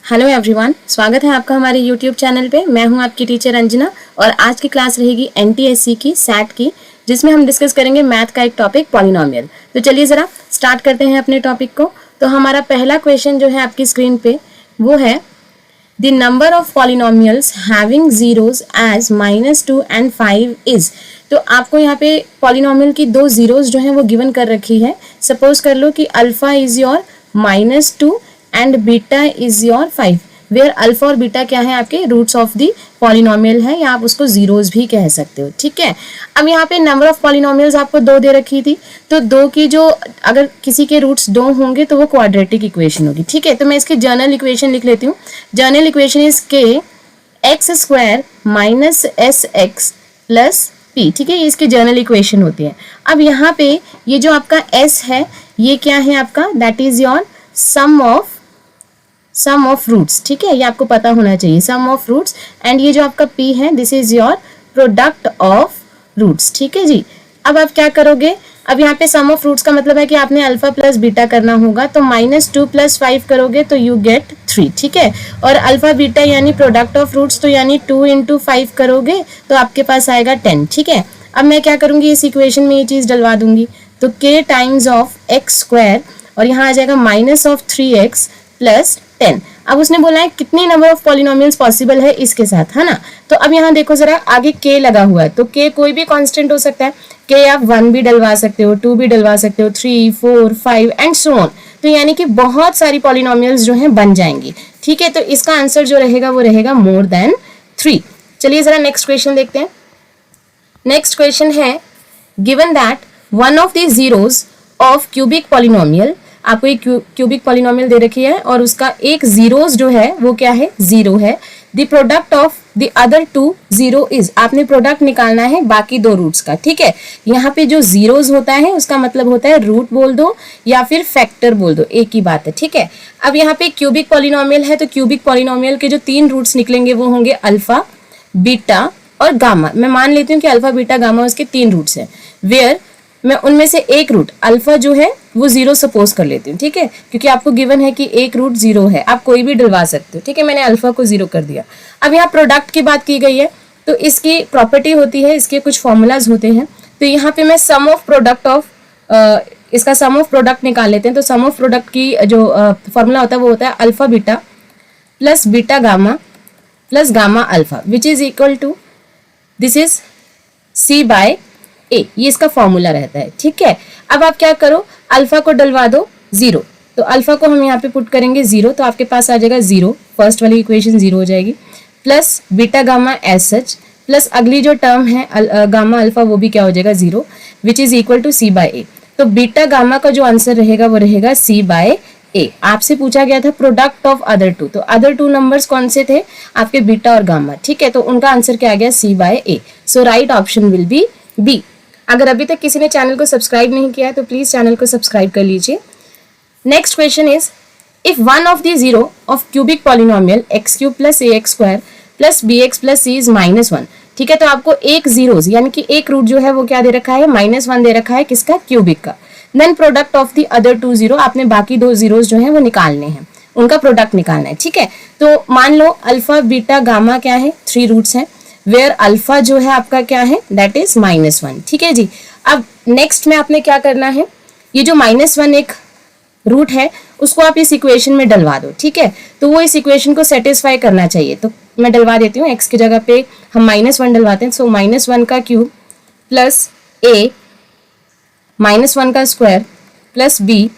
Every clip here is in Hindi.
हेलो एवरीवन, स्वागत है आपका हमारे यूट्यूब चैनल पे। मैं हूं आपकी टीचर अंजना और आज की क्लास रहेगी एनटीएससी की सैट की, जिसमें हम डिस्कस करेंगे मैथ का एक टॉपिक पॉलिनोमियल। तो चलिए ज़रा स्टार्ट करते हैं अपने टॉपिक को। तो हमारा पहला क्वेश्चन जो है आपकी स्क्रीन पे वो है the number of polynomials having zeros as -2 and 5 is. तो आपको यहाँ पे पॉलिनोमियल की दो जीरोज जो है वो गिवन कर रखी है। सपोज कर लो कि alpha is your -2 and beta is your 5, where alpha और बीटा क्या है आपके रूट्स ऑफ द पॉलिनोमियल है, या आप उसको जीरोज भी कह सकते हो। ठीक है, अब यहाँ पे नंबर ऑफ पॉलिनोमियल्स आपको दो दे रखी थी, तो दो की जो अगर किसी के रूट्स दो होंगे तो वो क्वाड्रेटिक इक्वेशन होगी। ठीक है, तो मैं इसकी जर्नल इक्वेशन लिख लेती हूँ। जर्नल इक्वेशन इज के x square minus S x plus P. ठीक है, ये इसकी जर्नल इक्वेशन होती है। अब यहाँ पे ये जो आपका s है ये क्या है आपका, that is your sum of roots. ठीक है, ये आपको पता होना चाहिए, सम ऑफ रूट्स। एंड ये जो आपका p है this is your product of roots. ठीक है जी, अब आप क्या करोगे, अब यहाँ पे सम ऑफ रूट्स का मतलब है कि आपने अल्फा प्लस बीटा करना होगा, तो -2 + 5 करोगे तो यू गेट 3। ठीक है, और अल्फा बीटा यानी प्रोडक्ट ऑफ रूट्स, तो यानी 2 × 5 करोगे तो आपके पास आएगा 10। ठीक है, अब मैं क्या करूंगी, इस इक्वेशन में ये चीज डलवा दूंगी, तो k times of x square और यहाँ आ जाएगा -3x + 10। अब उसने बोला है कितनी नंबर ऑफ पॉलिनोमियल्स पॉसिबल है इसके साथ, है ना। तो अब यहाँ देखो जरा, आगे k लगा हुआ है, तो k कोई भी कांस्टेंट हो सकता है। k आप 1 भी डलवा सकते हो, 2 भी डलवा सकते हो, 3, 4, 5 एंड सो ऑन। तो यानी कि बहुत सारी पॉलिनोमियल्स जो हैं बन जाएंगी। ठीक है, तो इसका आंसर जो रहेगा वो रहेगा मोर देन 3। चलिए जरा नेक्स्ट क्वेश्चन देखते हैं। नेक्स्ट क्वेश्चन है given that one of the zeros of cubic polynomial, आपको एक क्यूबिक पॉलिनोमियल दे रखी है और उसका एक जीरोज जो है वो क्या है, 0 है। The product of the other 2 0 is, आपने प्रोडक्ट निकालना है बाकी दो रूट्स का। ठीक है, यहाँ पे जो जीरोज होता है उसका मतलब होता है रूट बोल दो या फिर फैक्टर बोल दो, एक ही बात है। ठीक है, अब यहाँ पे क्यूबिक पॉलिनोमियल है, तो क्यूबिक पॉलिनोमियल के जो 3 रूट्स निकलेंगे वो होंगे अल्फा, बीटा और गामा। मैं मान लेती हूँ कि अल्फा बीटा गामा उसके 3 रूट्स हैं, वेयर मैं उनमें से एक रूट अल्फा जो है वो 0 सपोज कर लेती हूँ। ठीक है, क्योंकि आपको गिवन है कि एक रूट 0 है, आप कोई भी डलवा सकते हो। ठीक है, मैंने अल्फा को 0 कर दिया। अब यहाँ प्रोडक्ट की बात की गई है, तो इसकी प्रॉपर्टी होती है, इसके कुछ फॉर्मूलाज होते हैं। तो यहाँ पे मैं सम ऑफ प्रोडक्ट ऑफ इसका सम ऑफ प्रोडक्ट निकाल लेते हैं। तो सम ऑफ प्रोडक्ट की जो फॉर्मूला होता है वो होता है alpha beta plus beta gamma plus gamma alpha, which is equal to this is C/A। ये इसका फॉर्मूला रहता है। ठीक है, अब आप क्या करो, अल्फा को डलवा दो 0, तो अल्फा को हम यहाँ पे पुट करेंगे 0, तो आपके पास आ जाएगा 0, फर्स्ट वाली इक्वेशन 0 हो जाएगी, plus beta gamma as such, plus अगली जो टर्म है गामा अल्फा वो भी क्या हो जाएगा 0, विच इज इक्वल टू C/A। तो बीटा गामा का जो आंसर रहेगा वो रहेगा C/A। आपसे पूछा गया था प्रोडक्ट ऑफ अदर 2, तो अदर 2 नंबर्स कौन से थे आपके, बीटा और गामा। ठीक है, तो उनका आंसर क्या आ गया, C/A। So right option will be B. अगर अभी तक किसी ने चैनल को सब्सक्राइब नहीं किया है तो प्लीज चैनल को सब्सक्राइब कर लीजिए। Next question is if one of the zero of cubic polynomial x³ + ax² + bx + c is -1। ठीक है, तो आपको एक जीरोज यानी कि एक रूट जो है वो क्या दे रखा है, -1 दे रखा है, किसका, क्यूबिक का। Then product of the other 2 0, आपने बाकी 2 जीरोज जो है वो निकालने हैं, उनका प्रोडक्ट निकालना है। ठीक है, तो मान लो अल्फा बीटा गामा क्या है, 3 रूट्स हैं, वेयर अल्फा जो है आपका क्या है, दैट इज -1। ठीक है जी, अब नेक्स्ट में आपने क्या करना है, ये जो -1 एक रूट है उसको आप इस इक्वेशन में डलवा दो। ठीक है, तो वो इस इक्वेशन को सेटिस्फाई करना चाहिए, तो मैं डलवा देती हूँ। x की जगह पे हम -1 डलवाते हैं, सो -1 का क्यूब प्लस a -1 का square plus b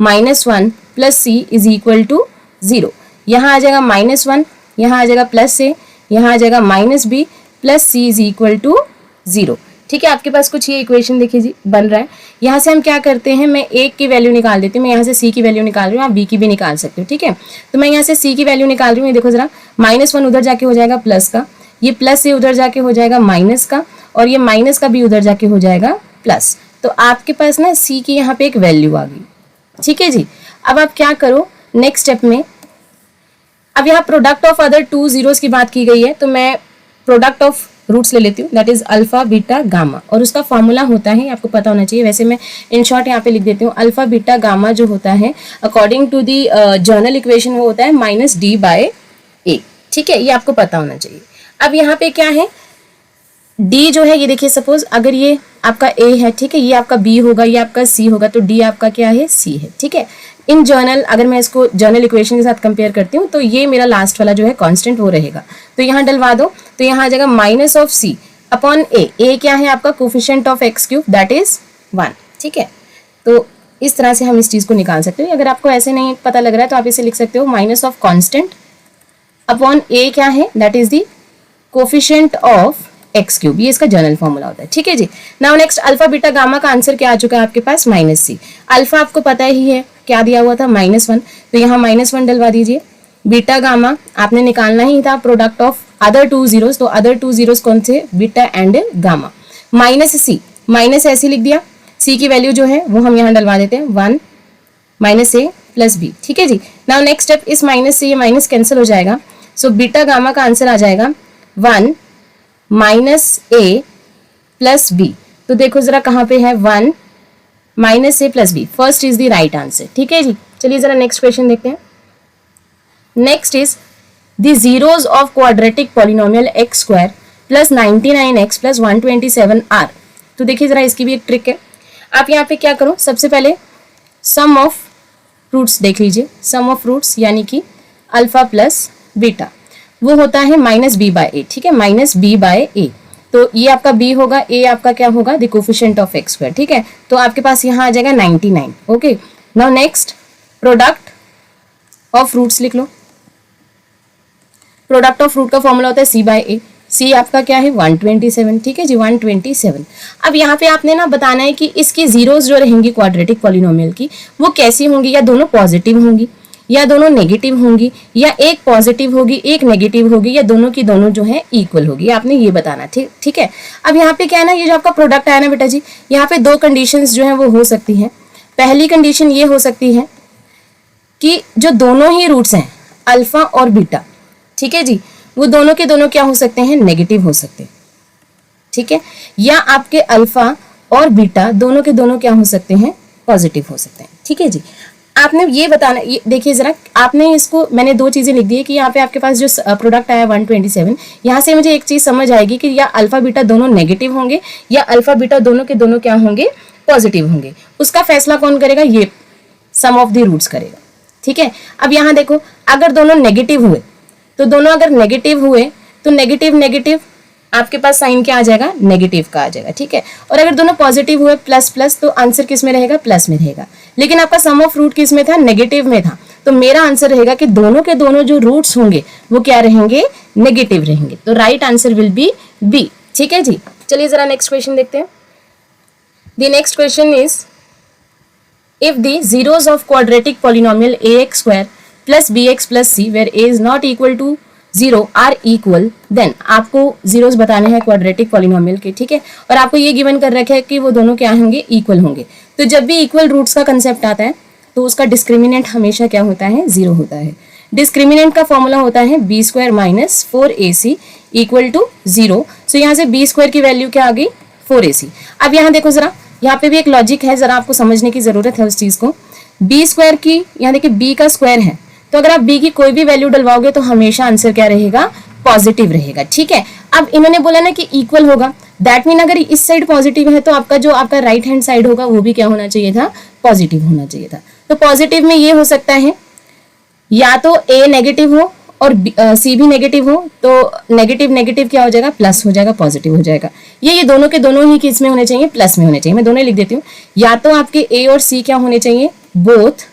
-1 plus c is equal to 0। यहाँ आ जाएगा -1, यहाँ आ जाएगा प्लस a, यहाँ आ जाएगा -b plus c is equal to 0। ठीक है, आपके पास कुछ ये इक्वेशन देखिए जी बन रहा है। यहाँ से हम क्या करते हैं, मैं a की वैल्यू निकाल देती हूँ, मैं यहाँ से c की वैल्यू निकाल रही हूँ, आप b की भी निकाल सकते हो। ठीक है, तो मैं यहाँ से c की वैल्यू निकाल रही हूँ, ये देखो जरा, -1 उधर जाके हो जाएगा प्लस का, ये प्लस a उधर जाके हो जाएगा माइनस का, और ये माइनस का भी उधर जाके हो जाएगा प्लस। तो आपके पास ना c की यहाँ पे एक वैल्यू आ गई। ठीक है जी, अब आप क्या करो नेक्स्ट स्टेप में, अब यहाँ प्रोडक्ट ऑफ अदर 2 जीरोस की बात की गई है, तो मैं प्रोडक्ट ऑफ रूट्स ले लेती हूँ, that is alpha beta gamma, और उसका फॉर्मूला होता है, आपको पता होना चाहिए, वैसे मैं इन शॉर्ट यहाँ पे लिख देती हूँ। अल्फा बीटा गामा जो होता है according to the general equation वो होता है -d/a, ठीक है, ये आपको पता होना चाहिए। अब यहाँ पे क्या है, d जो है ये देखिए, सपोज अगर ये आपका a है, ठीक है, ये आपका b होगा, ये आपका c होगा, तो d आपका क्या है, c है, ठीक है। इन जर्नल अगर मैं इसको जर्नल इक्वेशन के साथ कंपेयर करती हूँ तो ये मेरा लास्ट वाला जो है कांस्टेंट वो रहेगा, तो यहाँ डलवा दो, तो यहाँ आ जाएगा -c अपॉन a क्या है आपका coefficient of x cube, that is 1, ठीक है। तो इस तरह से हम इस चीज को निकाल सकते हो। अगर आपको ऐसे नहीं पता लग रहा है तो आप इसे लिख सकते हो minus of constant upon a क्या है, that is the coefficient of x cube, ये इसका जनरल फॉर्मूला होता है, ठीक है जी। Now next alpha beta gamma का आंसर क्या आ चुका है आपके पास, -c। अल्फा आपको पता ही है क्या दिया हुआ था, -1, तो यहाँ -1 डलवा दीजिए। बीटा गामा आपने निकालना ही था प्रोडक्ट ऑफ अदर 2 जीरोस, तो अदर 2 जीरोस कौन से, beta and gamma. -c, minus ऐसे लिख दिया, c की वैल्यू जो है वो हम यहाँ डलवा देते हैं 1 -a + b, ठीक है जी। नाउ नेक्स्ट स्टेप, इस माइनस से ये माइनस कैंसिल हो जाएगा, सो बीटा गामा का आंसर आ जाएगा 1 -a + b। तो देखो जरा कहाँ पे है, 1 -a + b, first is the right answer, ठीक है जी। चलिए जरा नेक्स्ट क्वेश्चन देखते हैं। Next is the zeros of quadratic polynomial x² + 99x + 127 are. तो देखिए जरा इसकी भी एक ट्रिक है, आप यहाँ पे क्या करो, सबसे पहले सम ऑफ रूट्स देख लीजिए, सम ऑफ रूट्स यानी कि अल्फा प्लस बीटा वो होता है -b/a, ठीक है, -b/a, तो ये आपका b होगा, a आपका क्या होगा, द कोफिशिएंट ऑफ x², ठीक है। तो आपके पास यहाँ आ जाएगा 99, okay. Now next product of roots लिख लो, प्रोडक्ट ऑफ रूट का फॉर्मूला होता है c/a, c आपका क्या है 127, ठीक है जी, 127। अब यहाँ पे आपने ना बताना है कि इसकी जीरोस जो रहेंगी क्वाड्रेटिक पॉलिनोमियल की वो कैसी होंगी, या दोनों पॉजिटिव होंगी या दोनों नेगेटिव होंगी, या एक पॉजिटिव होगी एक नेगेटिव होगी, या दोनों की दोनों जो है इक्वल होगी, आपने ये बताना, ठीक है। अब यहाँ पे क्या है ना, ये जो आपका प्रोडक्ट आया ना बेटा जी, यहाँ पे 2 कंडीशंस जो है वो हो सकती हैं। पहली कंडीशन ये हो सकती है कि जो दोनों ही रूट्स हैं अल्फा और बीटा, ठीक है जी, वो दोनों के दोनों क्या हो सकते हैं, नेगेटिव हो सकते हैं, ठीक है, या आपके अल्फा और बीटा दोनों के दोनों क्या हो सकते हैं, पॉजिटिव हो सकते हैं, ठीक है जी। आपने ये बताना, ये देखिए जरा, आपने इसको, मैंने 2 चीजें लिख दी है कि यहाँ पे आपके पास जो प्रोडक्ट आया 127, यहाँ से मुझे एक चीज समझ आएगी कि या अल्फा बीटा दोनों नेगेटिव होंगे या अल्फा बीटा दोनों के दोनों क्या होंगे, पॉजिटिव होंगे। उसका फैसला कौन करेगा, ये सम ऑफ द रूट्स करेगा, ठीक है। अब यहाँ देखो, अगर दोनों नेगेटिव हुए तो दोनों अगर नेगेटिव हुए तो नेगेटिव नेगेटिव आपके पास साइन क्या आ जाएगा, नेगेटिव का आ जाएगा, ठीक है। और अगर दोनों पॉजिटिव हुए प्लस प्लस, तो आंसर किस में रहेगा, प्लस में रहेगा। लेकिन आपका सम ऑफ रूट किस में था, नेगेटिव में था, तो मेरा आंसर रहेगा कि दोनों के दोनों जो रूट्स होंगे वो क्या रहेंगे, नेगेटिव रहेंगे। तो right answer will be B, ठीक है जी। चलिए जरा नेक्स्ट क्वेश्चन देखते हैं। The next question is if the zeros of quadratic polynomial ax² plus bx plus c where a is not equal to 0 are equal, then आपको जीरोस बताने हैं क्वाड्रेटिक पॉलिनोमियल के, ठीक है, और आपको ये गिवन कर रखा है कि वो दोनों क्या होंगे, इक्वल होंगे। तो जब भी इक्वल रूट्स का कंसेप्ट आता है तो उसका डिस्क्रिमिनेंट हमेशा क्या होता है, 0 होता है। डिस्क्रिमिनेंट का फॉर्मूला होता है b² - 4ac = 0। सो यहाँ से b² की वैल्यू क्या आ गई, 4ac। अब यहाँ देखो जरा, यहाँ पे भी एक लॉजिक है, जरा आपको समझने की जरूरत है उस चीज को। b² की, यहाँ देखिए b का स्क्वायर है, तो अगर आप b की कोई भी वैल्यू डलवाओगे तो हमेशा आंसर क्या रहेगा, पॉजिटिव रहेगा, ठीक है। अब इन्होंने बोला ना कि इक्वल होगा, दैट मीन अगर इस साइड पॉजिटिव है तो आपका जो आपका राइट हैंड साइड होगा वो भी क्या होना चाहिए था, पॉजिटिव होना चाहिए था। तो पॉजिटिव में ये हो सकता है या तो a नेगेटिव हो और c भी नेगेटिव हो, तो नेगेटिव नेगेटिव क्या हो जाएगा, प्लस हो जाएगा, पॉजिटिव हो जाएगा। ये दोनों के दोनों ही किस में होने चाहिए, प्लस में होने चाहिए। मैं दोनों लिख देती हूँ, या तो आपके a और c क्या होने चाहिए, बोथ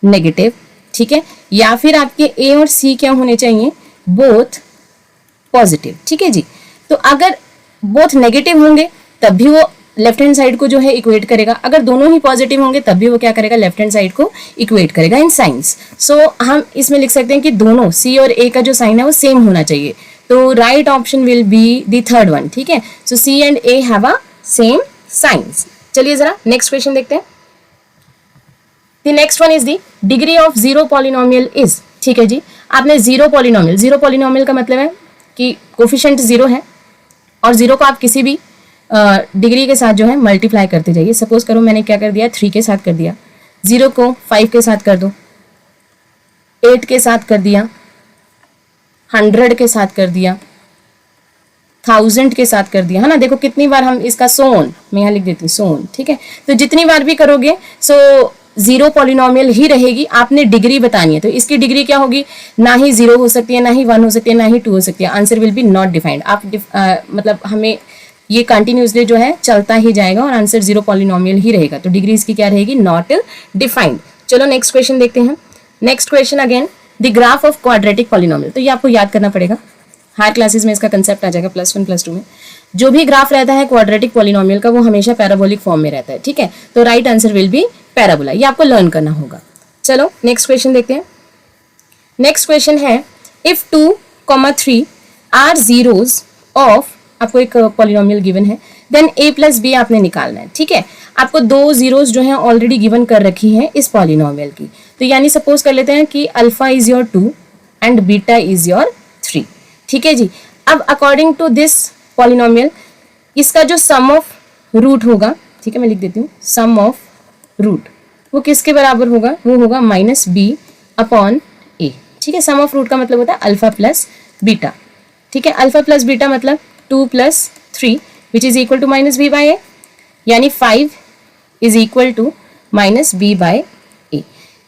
नेगेटिव, ठीक है, या फिर आपके a और c क्या होने चाहिए, बोथ पॉजिटिव, ठीक है जी। तो अगर बोथ नेगेटिव होंगे तब भी वो लेफ्ट हैंड साइड को जो है इक्वेट करेगा, अगर दोनों ही पॉजिटिव होंगे तब भी वो क्या करेगा, लेफ्ट हैंड साइड को इक्वेट करेगा इन साइंस। सो हम इसमें लिख सकते हैं कि दोनों c और a का जो साइन है वो सेम होना चाहिए, तो right option will be the third one, ठीक है। सो c and a have a same science. चलिए जरा नेक्स्ट क्वेश्चन देखते हैं। The next one is the degree of zero polynomial is, ठीक है जी। आपने जीरो पॉलिनोमियल का मतलब है कि कोफिशिएंट 0 है, और 0 को आप किसी भी डिग्री के साथ जो है मल्टीप्लाई करते जाइए। सपोज करो मैंने क्या कर दिया, 3 के साथ कर दिया, 0 को 5 के साथ कर दो, 8 के साथ कर दिया, 100 के साथ कर दिया, 1000 के साथ कर दिया, है ना। देखो कितनी बार हम इसका सोन, मैं यहाँ लिख देती हूँ सोन, ठीक है। तो जितनी बार भी करोगे सो 0 पॉलिनोमियल ही रहेगी। आपने डिग्री बतानी है, तो इसकी डिग्री क्या होगी, ना ही 0 हो सकती है, ना ही 1 हो सकती है, ना ही 2 हो सकती है। Answer will B not defined. आप मतलब हमें ये कंटिन्यूसली जो है चलता ही जाएगा और आंसर 0 पॉलिनोमियल ही रहेगा। तो डिग्री इसकी क्या रहेगी, नॉट डिफाइंड। चलो नेक्स्ट क्वेश्चन देखते हैं। Next question again the graph of quadratic polynomial. तो ये आपको याद करना पड़ेगा, हायर क्लासेस में इसका कंसेप्ट आ जाएगा, +1 +2 में। जो भी ग्राफ रहता है क्वाड्रेटिक पॉलिनोमियल का वो हमेशा पैराबोलिक फॉर्म में रहता है, ठीक है। तो right answer will B parabola. ये आपको लर्न करना होगा। चलो नेक्स्ट क्वेश्चन देखते हैं। नेक्स्ट क्वेश्चन है इफ 2, 3 आर जीरोज ऑफ, आपको एक पॉलिनोमियल गिवन है, देन a + b आपने निकालना है, ठीक है। आपको 2 जीरोज जो है ऑलरेडी गिवन कर रखी है इस पॉलिनोमियल की। तो यानी सपोज कर लेते हैं कि alpha is your 2 and beta is your 3, ठीक है जी। अब अकॉर्डिंग टू दिस पॉलिनोमियल इसका जो सम ऑफ रूट होगा, ठीक है, मैं लिख देती हूँ, सम ऑफ रूट वो किसके बराबर होगा, वो होगा -b/a, ठीक है। सम ऑफ रूट का मतलब होता है अल्फा प्लस बीटा, ठीक है। अल्फा प्लस बीटा मतलब 2 + 3 विच इज इक्वल टू -b/a, यानी 5 इज इक्वल टू -b/a,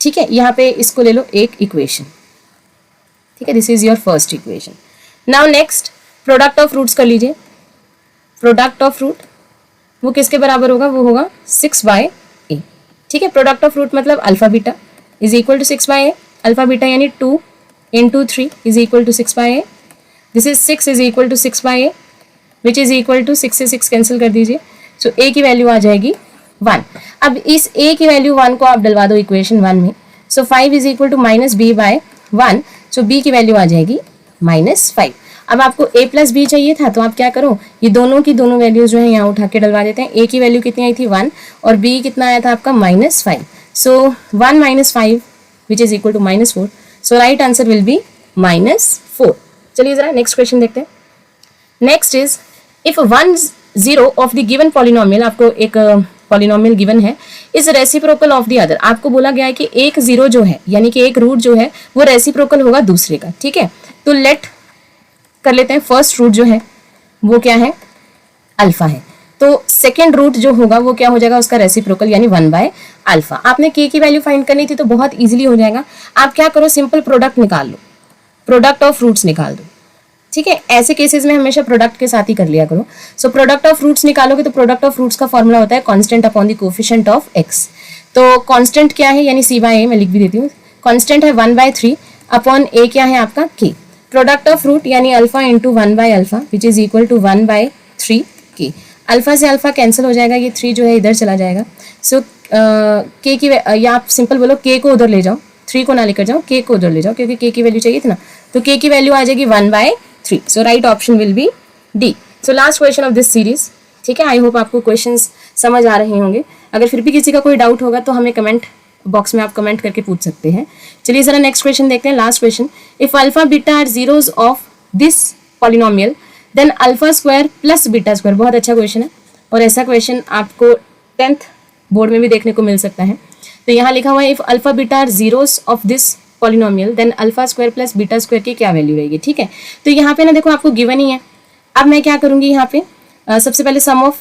ठीक है। यहाँ पे इसको ले लो एक इक्वेशन, ठीक है। This is your first equation. Now next product of roots कर लीजिए। प्रोडक्ट ऑफ रूट वो किसके बराबर होगा, वो होगा 6/a, ठीक है। प्रोडक्ट ऑफ रूट मतलब alpha beta is equal to 6/a। Alpha beta यानी 2 × 3 is equal to 6/a। This is 6 is equal to 6/a which is equal to 6 से 6 कैंसिल कर दीजिए। सो a की वैल्यू आ जाएगी 1। अब इस a की वैल्यू 1 को आप डलवा दो इक्वेशन 1 में। So 5 is equal to -b/1, so b की वैल्यू आ जाएगी -5। अब आपको a + b चाहिए था, तो आप क्या करो, ये दोनों की दोनों वैल्यूज जो है यहाँ उठा के डलवा देते हैं। a की वैल्यू कितनी आई थी 1 और b कितना आया था आपका -5। So 1 - 5 which is equal to -4। So right answer will be -4। चलिए जरा नेक्स्ट क्वेश्चन देखते हैं। Next is if 1 0 of the given polynomial, आपको एक पॉलिनोमियल गिवन है, is reciprocal of the other. आपको बोला गया है कि एक 0 जो है यानी कि एक रूट जो है वो रेसिप्रोकल होगा दूसरे का, ठीक है। तो लेट कर लेते हैं फर्स्ट रूट जो है वो क्या है, अल्फा है। तो सेकेंड रूट जो होगा वो क्या हो जाएगा, उसका रेसिप्रोकल यानी 1/अल्फा। आपने k की वैल्यू फाइंड करनी थी तो बहुत इजीली हो जाएगा। आप क्या करो, सिंपल प्रोडक्ट निकाल लो, प्रोडक्ट ऑफ रूट्स निकाल दो, ठीक है। ऐसे केसेस में हमेशा प्रोडक्ट के साथ ही कर लिया करो। सो प्रोडक्ट ऑफ रूट्स निकालोगे तो प्रोडक्ट ऑफ रूट्स का फॉर्मूला होता है constant upon the coefficient of x। तो कांस्टेंट क्या है, यानी c/a, मैं लिख भी देती हूँ। कांस्टेंट है 1/3 अपॉन a क्या है आपका k। प्रोडक्ट ऑफ रूट यानी अल्फा इंटू 1/अल्फा which is equal to 1/3 k। Alpha से अल्फा कैंसिल हो जाएगा, ये 3 जो है इधर चला जाएगा। सो k की, या आप सिंपल बोलो k को उधर ले जाओ, 3 को ना लेकर जाओ, k को उधर ले जाओ, क्योंकि k की वैल्यू चाहिए थी ना। तो k की वैल्यू आ जाएगी 1/3। So right option will be D. So last question of this series, ठीक है। आई होप आपको क्वेश्चंस समझ आ रहे होंगे। अगर फिर भी किसी का कोई डाउट होगा तो हमें कमेंट बॉक्स में आप कमेंट करके पूछ सकते हैं। चलिए जरा नेक्स्ट क्वेश्चन देखते हैं, last question. If alpha beta are zeros of this polynomial then alpha square plus beta square. बहुत अच्छा क्वेश्चन है और ऐसा क्वेश्चन आपको 10th बोर्ड में भी देखने को मिल सकता है। तो यहाँ लिखा हुआ है if alpha beta are zeros of this polynomial then alpha square plus beta square की क्या वैल्यू रहेगी, ठीक है। तो यहाँ पे ना देखो आपको गिवन ही है। अब मैं क्या करूँगी, यहाँ पे सबसे पहले सम ऑफ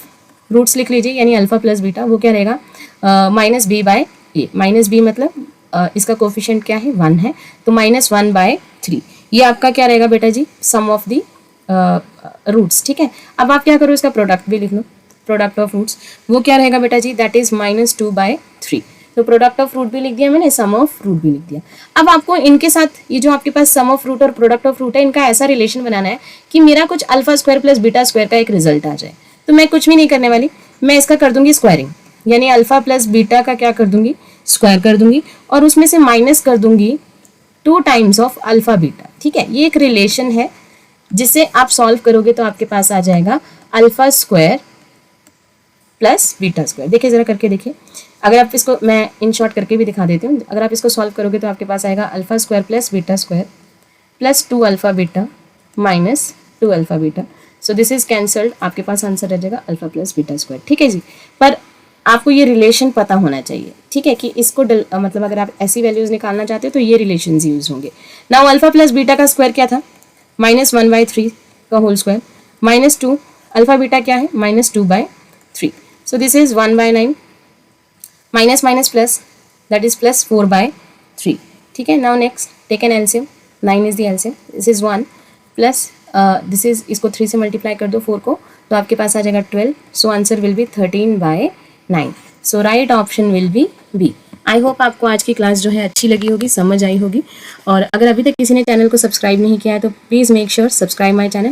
रूट्स लिख लीजिए, यानी अल्फा प्लस बीटा वो क्या रहेगा -b/a। -b मतलब इसका कोफिशिएंट क्या है 1 है, तो -1/3। ये आपका क्या रहेगा बेटा जी, सम ऑफ दी रूट्स, ठीक है। अब आप क्या करो, इसका प्रोडक्ट भी लिख लो, प्रोडक्ट ऑफ रूट्स वो क्या रहेगा बेटा जी, दैट इज -2/3। तो प्रोडक्ट ऑफ रूट भी लिख दिया मैंने, सम ऑफ रूट भी लिख दिया। अब आपको इनके साथ ये जो आपके पास सम ऑफ रूट और प्रोडक्ट ऑफ रूट है, इनका ऐसा रिलेशन बनाना है कि मेरा कुछ alpha square plus beta square का एक रिजल्ट आ जाए। तो मैं कुछ भी नहीं करने वाली, मैं इसका कर दूंगी स्क्वायरिंग, यानी अल्फा प्लस बीटा का क्या कर दूंगी, स्क्वायर कर दूंगी, और उसमें से माइनस कर दूंगी 2 टाइम्स ऑफ अल्फा बीटा, ठीक है। ये एक रिलेशन है जिसे आप सॉल्व करोगे तो आपके पास आ जाएगा alpha square plus beta square. देखिए जरा करके देखिए, अगर आप इसको, मैं इन शॉर्ट करके भी दिखा देती हूँ। अगर आप इसको सॉल्व करोगे तो आपके पास आएगा alpha square plus beta square plus 2 alpha beta minus 2 alpha beta. So this is cancelled, आपके पास आंसर रह जाएगा अल्फा प्लस बीटा स्क्वायर। ठीक है जी, पर आपको ये रिलेशन पता होना चाहिए, ठीक है, कि इसको मतलब अगर आप ऐसी वैल्यूज निकालना चाहते हो तो ये रिलेशंस यूज होंगे। नाउ अल्फा प्लस बीटा का स्क्वायर क्या था, -1/3 का होल स्क्वायर, -2 अल्फा बीटा क्या है, -2/3। So this is 1/9 minus minus plus, that is plus 4/3। ठीक है, now next take an LCM, 9 is the LCM, this is 1 plus this is, इसको 3 से मल्टीप्लाई कर दो 4 को, तो आपके पास आ जाएगा 12। So answer will be 13/9। So right option will be B. I hope आपको आज की क्लास जो है अच्छी लगी होगी, समझ आई होगी। और अगर अभी तक किसी ने चैनल को सब्सक्राइब नहीं किया है तो please make sure subscribe my channel.